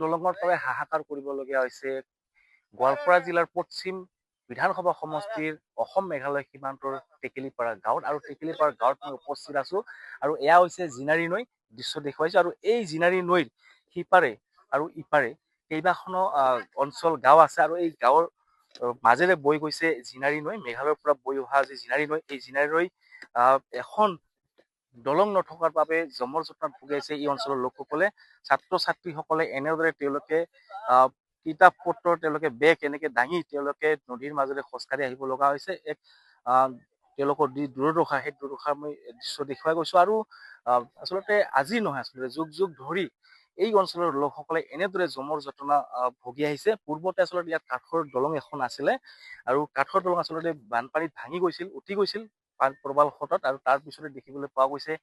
দলঙৰ বাবে হাহাকাৰ কৰিবলগীয়া হৈছে। গোৱালপাৰা জিলাৰ পশ্চিম বিধানসভা সমষ্টিৰ অসম মেঘালয় সীমান্তৰ টেকেলিপাৰা গাঁৱত, আৰু টেকেলিপাৰা গাঁৱত মই উপস্থিত আছো। আৰু এয়া হৈছে জিনাৰী নৈ দৃশ্য দেখুৱাইছো। আৰু এই জিনাৰী নৈৰ সিপাৰে আৰু ইপাৰে কেইবাখনো অঞ্চল গাঁও আছে, আৰু এই গাঁৱৰ মাজেৰে বৈ গৈছে জিনাৰী নৈ। মেঘালয়ৰ পৰা বৈ অহা যি জিনাৰী নৈ, এই জিনাৰী নৈ এখন দলং নথকাৰ বাবে জমৰ জটনাত ভুগিছে এই অঞ্চলৰ লোকসকলে। ছাত্ৰ ছাত্ৰীসকলে এনেদৰে তেওঁলোকে কিতাপ পত্ৰ তেওঁলোকে বেগ এনেকে দাঙি তেওঁলোকে নদীৰ মাজেৰে খোজকাঢ়ি আহিব লগা হৈছে। এক তেওঁলোকৰ যি দুৰ্দশা, সেই দুৰ্দশাৰ মই দৃশ্য দেখুৱাই গৈছো। আৰু আচলতে আজি নহয়, আচলতে যুগ যুগ ধৰি এই অঞ্চলৰ লোকসকলে এনেদৰে জমৰ জটনা ভুগি আহিছে। পূৰ্বতে আচলতে ইয়াত কাঠৰ দলং এখন আছিলে, আৰু কাঠৰ দলং আচলতে বানপানীত ভাঙি গৈছিল, উটি গৈছিল প্ৰবাল খতত। আৰু তাৰ পিছতে দেখিবলৈ পোৱা গৈছে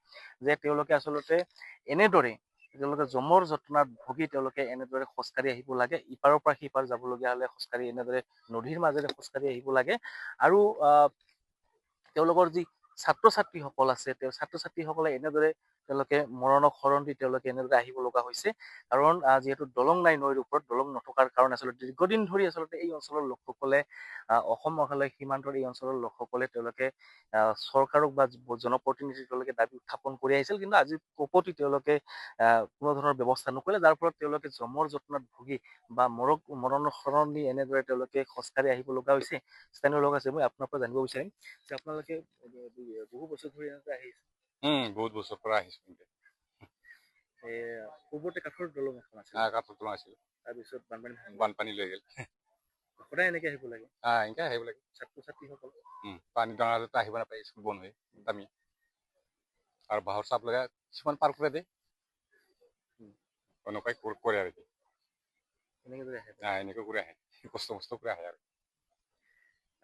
যে তেওঁলোকে আচলতে এনেদৰে তেওঁলোকে জমৰ জটনাত ভুগি তেওঁলোকে এনেদৰে খোজকাঢ়ি আহিব লাগে। ইপাৰৰ পৰা সিপাৰ যাবলগীয়া হলে খোজকাঢ়ি এনেদৰে নদীৰ মাজেৰে খোজকাঢ়ি আহিব লাগে। আৰু তেওঁলোকৰ যি ছাত্ৰ ছাত্ৰীসকল আছে, ছাত্ৰ ছাত্ৰীসকলে এনেদৰে তেওঁলোকে মৰণক শৰণ দি তেওঁলোকে এনেদৰে আহিব লগা হৈছে। কাৰণ যিহেতু দলং নাই, নৈৰ ওপৰত দলং নথকাৰ কাৰণে আচলতে দীৰ্ঘদিন ধৰি আচলতে এই অঞ্চলৰ লোকসকলে অসম মেঘালয় সীমান্তৰ এই অঞ্চলৰ লোকসকলে তেওঁলোকে চৰকাৰক বা জনপ্ৰতিনিধিক তেওঁলোকে দাবী উত্থাপন কৰি আহিছিল। কিন্তু আজি কপতি তেওঁলোকে কোনো ধৰণৰ ব্যৱস্থা নকৰিলে, যাৰ ফলত তেওঁলোকে জমৰ জটনাত ভুগি বা মৰণৰ শৰণ দি এনেদৰে তেওঁলোকে খোজকাঢ়ি আহিব লগা হৈছে। স্থানীয় লোক আছে, মই আপোনাৰ পৰা জানিব বিচাৰিম যে আপোনালোকে বহু বছৰ ধৰি এনেদৰে আহিছে। বহুত বছৰ পৰা আহিছো। পূৰ্বতে কাঠৰ দলং এখন আছিল, কাঠৰ দলং আছিল, তাৰপিছত বানপানী লৈ গ'ল। সদায় এনেকে আহিব লাগে, এনেকে আহিব লাগে। ছাত্ৰ ছাত্ৰীসকল পানী ডাঙৰতে আহিব নাপায়, স্কুল বন্ধ হৈ আমি আৰু বাহৰ চাপ লগাই কিছুমান পাৰ কৰি দিয়ে, এনেকুৱাই কৰে আৰু কি এনেকৈ কৰি আহে, কষ্ট কৰি আহে।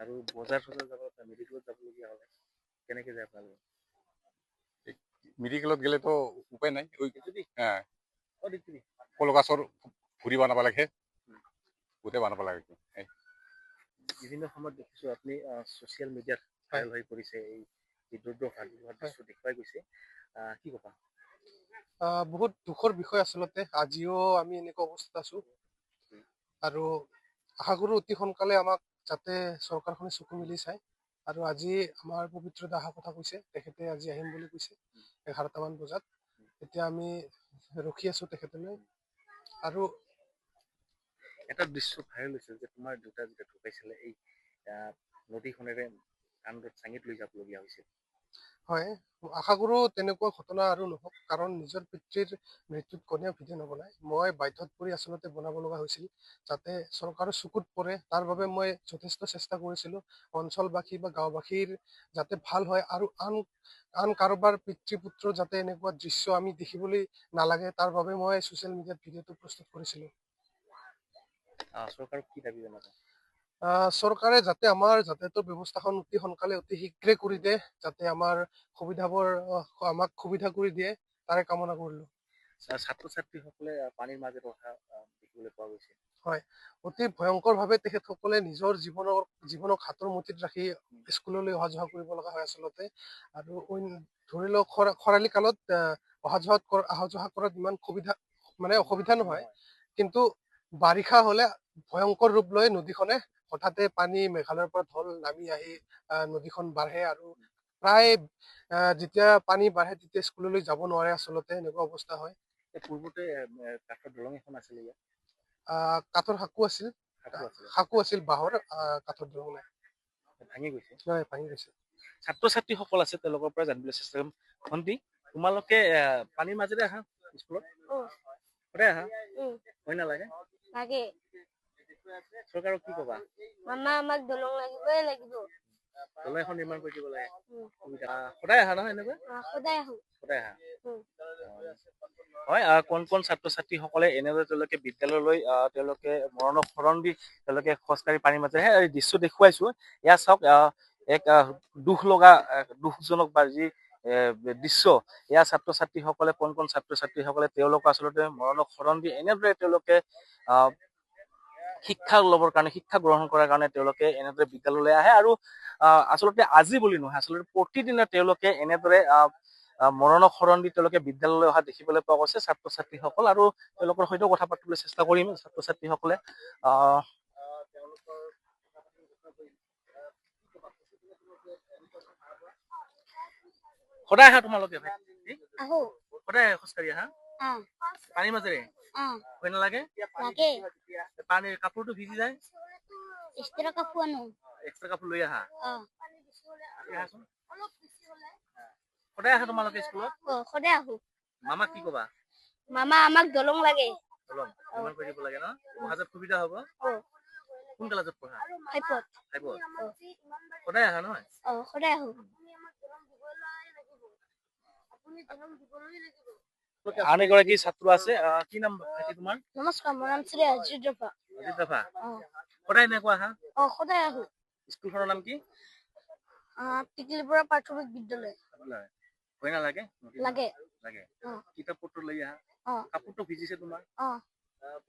আৰু বজাৰ চজাৰ যাব, মেডিকেলত যাবলগীয়া হ'লে কেনেকে যায় আপোনালোকে? মেডিকেলত গেলেতো উপায় নাই, কলগছৰ ভুৰি বনাব লাগে, গোটেই বনাব লাগে। বিভিন্ন সময়ত দেখিছো আপুনি ছচিয়েল মিডিয়াত ভাইৰেল হৈ পৰিছে, এই যি দুৰ্দশা দৃশ্য দেখুৱাই গৈছে, কি ক'বা? বহুত দুখৰ বিষয় আচলতে। আজিও আমি এনেকুৱা অৱস্থাত আছো, আৰু আশা কৰো অতি সোনকালে আমাক যাতে চৰকাৰখনে চকু মেলি চায়। আৰু আজি আমাৰ পবিত্ৰতা অহা কথা কৈছে, তেখেতে আজি আহিম বুলি কৈছে 11টামান বজাত। এতিয়া আমি ৰখি আছো তেখেতলৈ। আৰু এটা দৃশ্য ভাইৰেল হৈছে যে তোমাৰ দেউতা যেতিয়া ঢুকাইছিলে, এই নদীখনেৰে কান্ধত চাঙিত লৈ যাবলগীয়া হৈছিল। হয়, আশা কৰো তেনেকুৱা ঘটনা আৰু নহওক, কাৰণ নিজৰ পিতৃৰ মৃত্যুত কোনেও ভিডিঅ' নবনায়। মই বাধ্যত পৰি আচলতে বনাব লগা হৈছিল, যাতে চৰকাৰৰ চকুত পৰে। তাৰ বাবে মই যথেষ্ট চেষ্টা কৰিছিলো অঞ্চলবাসী বা গাঁওবাসীৰ যাতে ভাল হয়, আৰু আন কাৰোবাৰ পিতৃ পুত্ৰ যাতে এনেকুৱা দৃশ্য আমি দেখিবলৈ নালাগে, তাৰ বাবে মই ছচিয়েল মিডিয়াত ভিডিঅ'টো প্ৰস্তুত কৰিছিলো। চৰকাৰক কি দাবী জনাবা? চৰকাৰে যাতে আমাৰ যাতায়াতৰ ব্যৱস্থাখন অতি সোনকালে অতি শীঘ্ৰে কৰি দিয়ে, যাতে আমাৰ আমাক সুবিধা কৰি দিয়ে, তাৰে কামনা কৰিলো। ছাত্ৰ ছাত্ৰীসকলে পানীৰ মাজত অহা দেখিবলৈ পোৱা গৈছে। হয়, অতি ভয়ংকৰ ভাৱে তেখেতসকলে নিজৰ জীৱনক হাতৰ মুঠিত ৰাখি স্কুললৈ অহা যোৱা কৰিব লগা হয় আচলতে। আৰু ধৰি লওক খৰালি কালত অহা যোৱা কৰাত ইমান অসুবিধা নহয়, কিন্তু বাৰিষা হলে ভয়ংকৰ ৰূপ লয় নদীখনে। হঠাতে পানী মেঘালয়ৰ পৰা ঢল নামি আহি নদীখন বাঢ়ে, আৰু প্ৰায় যেতিয়া পানী বাঢ়ে তেতিয়া স্কুললৈ যাব নোৱাৰে আচলতে, এনেকুৱা অৱস্থা হয়। পূৰ্বতে কাঠৰ দলং এখন আছিলে ইয়াত, কাঠৰ সাঁকো আছিল, বাঁহৰ কাঠৰ দলং নাই, ভাঙি গৈছে। ভাঙি গৈছে। ছাত্ৰ ছাত্ৰীসকল আছে, তেওঁলোকৰ পৰা জানিবলৈ চেষ্টা কৰিম। ভণ্টি, তোমালোকে পানীৰ মাজেৰে আহা স্কুলত? সদায় আহা? ভয় নালাগে? লাগে। চৰকাৰক কি কবা? মামা আমাক দলং লাগিবই লাগিব। দলং এখন নিৰ্মাণ কৰি দিব লাগে। সদায় আহা নহয় এনেকৈ? সদায় আহো। সদায় আহা? হয়, কোন ছাত্ৰ ছাত্ৰীসকলে এনেদৰে তেওঁলোকে বিদ্যালয়লৈ তেওঁলোকে মৰণক শৰণ দি তেওঁলোকে খোজকাঢ়ি পানীৰ মাজেৰে এই দৃশ্য দেখুৱাইছো। এয়া চাওক, এক দুখজনক বা যি দৃশ্য, এয়া ছাত্ৰ ছাত্ৰীসকলে কোন ছাত্ৰ ছাত্ৰীসকলে তেওঁলোক আচলতে মৰণক শৰণ দি এনেদৰে তেওঁলোকে শিক্ষা ল'বৰ কাৰণে, শিক্ষা গ্ৰহণ কৰাৰ কাৰণে তেওঁলোকে এনেদৰে বিদ্যালয়লৈ আহে। আৰু আচলতে আজি বুলি নহয়, আচলতে প্ৰতিদিনে তেওঁলোকে এনেদৰে মৰণক শৰণ দি তেওঁলোকে বিদ্যালয়লৈ অহা দেখিবলৈ পোৱা গৈছে ছাত্ৰ ছাত্ৰীসকল আৰু তেওঁলোকৰ সৈতেও কথা পাতিবলৈ চেষ্টা কৰিম ছাত্ৰ ছাত্ৰীসকলে সদায় আহা তোমালোকে ভাইটি আহো সদায় খোজকাঢ়ি আহা অ পানীৰ মাজেৰে অ ভয় নালাগে লাগে পানীৰ কাপোৰটো ভিজি যায় ইস্ত্ৰা কাপোৰ আনো এক্সট্ৰা কাপোৰ লৈ আহা অ আহাচোন সদায় আহা তোমালোকে স্কুলত সদায় আহো মামাক কি কবা মামা আমাক দলং লাগে চলক ইমান কৰি দিব লাগে ন অহা যোৱাত সুবিধা হ'ব অ কোন ক্লাছত পঢ়া ফাইভত ফাইভত সদায় আহা নহয় অ সদায় আহো আন এগৰাকী ছাত্ৰ আছে কি নাম ভাইটি তোমাৰ নমস্কাৰ মোৰ নাম শ্ৰী অজিত ৰফা অজিত ৰাভা অ সদায় এনেকুৱা আহা অ সদায় আহো স্কুলখনৰ নাম কি টিকলিপুৰা প্ৰাথমিক বিদ্যালয় ভয় নালাগে লাগে লাগে অ কিতাপ পত্ৰ লৈ আহা অ কাপোৰটো ভিজিছে তোমাৰ অ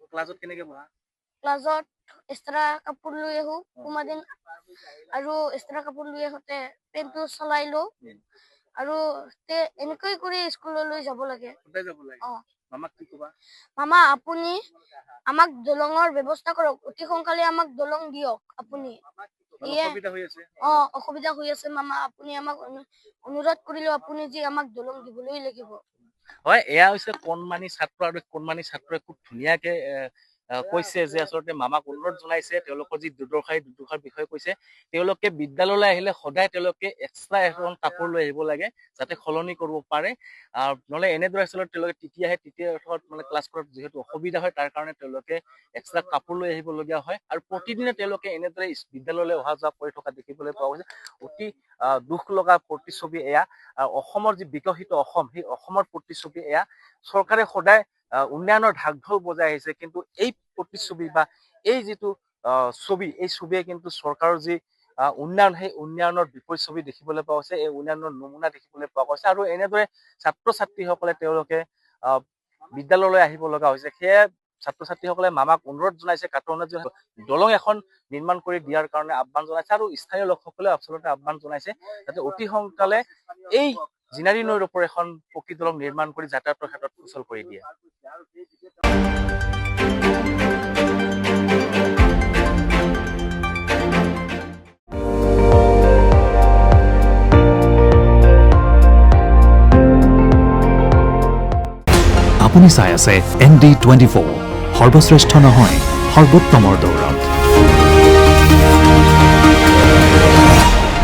ক্লাছত কেনেকে পঢ়া ক্লাছত ইস্ত্ৰা কাপোৰ লৈ আহো কোনোদিন আৰু ইস্ত্ৰা কাপোৰ লৈ আহোঁতে পেনটো চলাই লওঁ আৰু এনেকৈ কৰি স্কুললৈ যাব লাগে সদায় যাব লাগে অ মামাক কি কবা মামা আপুনি আমাক দলঙৰ ব্যৱস্থা কৰক অতি সোনকালে আমাক দলং দিয়ক আপুনি অসুবিধা হৈ আছে অসুবিধা হৈ আছে মামা আপুনি আমাক অনুৰোধ কৰিলেও আপুনি যে আমাক দলং দিবলৈ লাগিব হয় এয়া হৈছে কণমানি ছাত্ৰ আৰু কণমানি ছাত্ৰই খুব ধুনীয়াকে কৈছে যে আচলতে মামাক অনুৰোধ জনাইছে তেওঁলোকৰ যি দুৰ্দশাৰ বিষয়ে কৈছে তেওঁলোকে বিদ্যালয়লৈ আহিলে সদায় তেওঁলোকে এক্সট্ৰা এখন কাপোৰ লৈ আহিব লাগে যাতে সলনি কৰিব পাৰে নহলে এনেদৰে আচলতে তেওঁলোকে তৃতীয় মানে ক্লাছ কৰাত যিহেতু অসুবিধা হয় তাৰ কাৰণে তেওঁলোকে এক্সট্ৰা কাপোৰ লৈ আহিবলগীয়া হয় আৰু প্ৰতিদিনে তেওঁলোকে এনেদৰে বিদ্যালয়লৈ অহা যোৱা কৰি থকা দেখিবলৈ পোৱা গৈছে অতি দুখ লগা প্ৰতিচ্ছবি এয়া অসমৰ যি বিকশিত অসম সেই অসমৰ প্ৰতিচ্ছবি এয়া চৰকাৰে সদায় উন্নয়নৰ ঢাক ঢোল বজাই আহিছে কিন্তু এই প্ৰতিচ্ছবি বা এই যিটো ছবি এই ছবিয়ে কিন্তু চৰকাৰৰ যি উন্নয়ন সেই উন্নয়নৰ বিপৰীত ছবি দেখিবলৈ পোৱা গৈছে এই উন্নয়নৰ নমুনা দেখিবলৈ পোৱা গৈছে আৰু এনেদৰে ছাত্ৰ ছাত্ৰীসকলে তেওঁলোকে বিদ্যালয়লৈ আহিব লগা হৈছে সেয়ে ছাত্ৰ ছাত্ৰীসকলে মামাক অনুৰোধ জনাইছে দলং এখন নিৰ্মাণ কৰি দিয়াৰ কাৰণে আহ্বান জনাইছে আৰু স্থানীয় লোকসকলে আচলতে আহ্বান জনাইছে যাতে অতি সোনকালে এই জিনাৰী নৈৰ ওপৰত এখন পকী দলং নিৰ্মাণ কৰি যাতায়াতৰ ক্ষেত্ৰত সুচল কৰি দিয়ে আপুনি চাই আছে ND24 সৰ্বশ্ৰেষ্ঠ নহয় সৰ্বোত্তমৰ দৌৰত